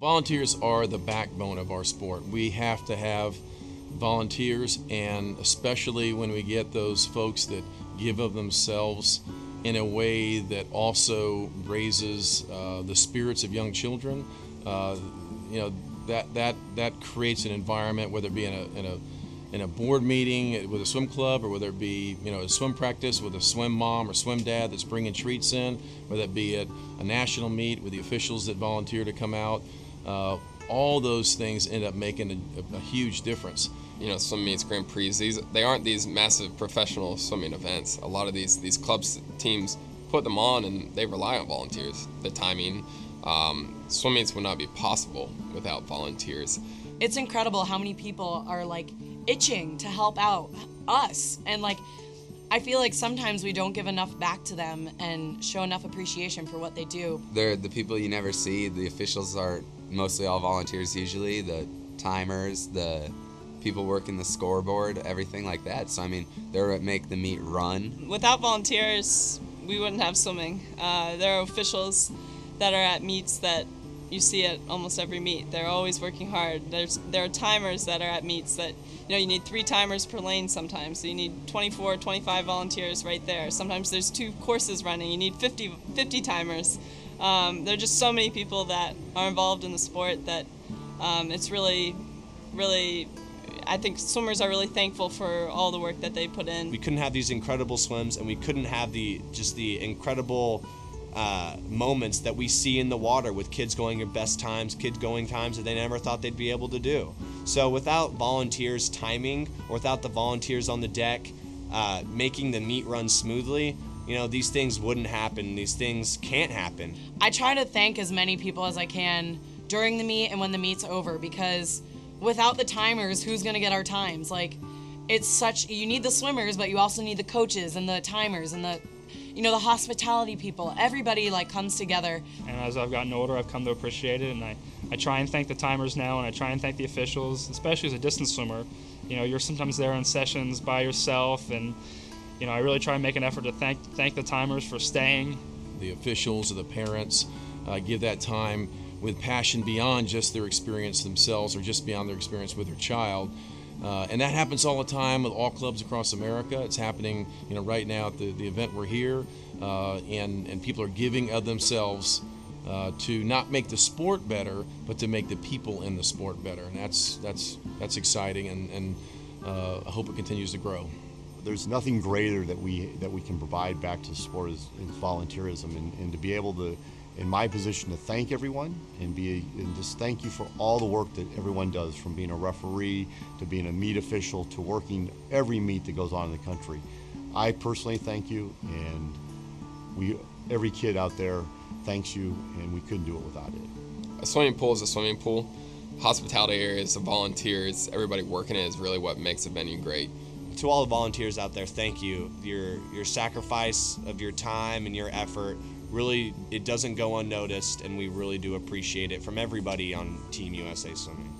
Volunteers are the backbone of our sport. We have to have volunteers, and especially when we get those folks that give of themselves in a way that also raises the spirits of young children. That creates an environment, whether it be in a board meeting with a swim club, or whether it be a swim practice with a swim mom or swim dad that's bringing treats in, whether it be at a national meet with the officials that volunteer to come out. All those things end up making a huge difference. Swim meets, Grand Prix, they aren't these massive professional swimming events. A lot of these clubs, teams put them on, and they rely on volunteers. The timing, swim meets would not be possible without volunteers. It's incredible how many people are itching to help out us, and I feel like sometimes we don't give enough back to them and show enough appreciation for what they do. They're the people you never see. The officials are mostly all volunteers usually, the timers, the people working the scoreboard, everything like that. So they're what make the meet run. Without volunteers, we wouldn't have swimming. There are officials that are at meets that you see at almost every meet. They're always working hard. There are timers that are at meets that, you need 3 timers per lane sometimes, so you need 24, 25 volunteers right there. Sometimes there's 2 courses running, you need 50 timers. There are just so many people that are involved in the sport that it's really, I think swimmers are really thankful for all the work that they put in. We couldn't have these incredible swims, and we couldn't have the incredible moments that we see in the water with kids going their best times, kids going times that they never thought they'd be able to do. So without volunteers timing, or without the volunteers on the deck making the meet run smoothly, these things wouldn't happen. These things can't happen. I try to thank as many people as I can during the meet and when the meet's over, because without the timers, who's going to get our times? You need the swimmers, but you also need the coaches and the timers and the hospitality people. Everybody comes together. And as I've gotten older, I've come to appreciate it, and I try and thank the timers now, and I try and thank the officials, especially as a distance swimmer. You're sometimes there on sessions by yourself, and I really try and make an effort to thank the timers for staying. The officials or the parents give that time with passion beyond just their experience themselves, or just beyond their experience with their child. And that happens all the time with all clubs across America. It's happening, right now at the event we're here, and people are giving of themselves to not make the sport better, but to make the people in the sport better, and that's exciting, and I hope it continues to grow. There's nothing greater that we can provide back to the sport is volunteerism, and to be able to, in my position, to thank everyone and just thank you for all the work that everyone does, from being a referee to being a meet official to working every meet that goes on in the country. I personally thank you, and every kid out there thanks you, and we couldn't do it without it. A swimming pool is a swimming pool. Hospitality areas, the volunteers, everybody working it is really what makes a venue great. To all the volunteers out there, thank you. Your sacrifice of your time and your effort, really, it doesn't go unnoticed, and we really do appreciate it from everybody on Team USA Swimming.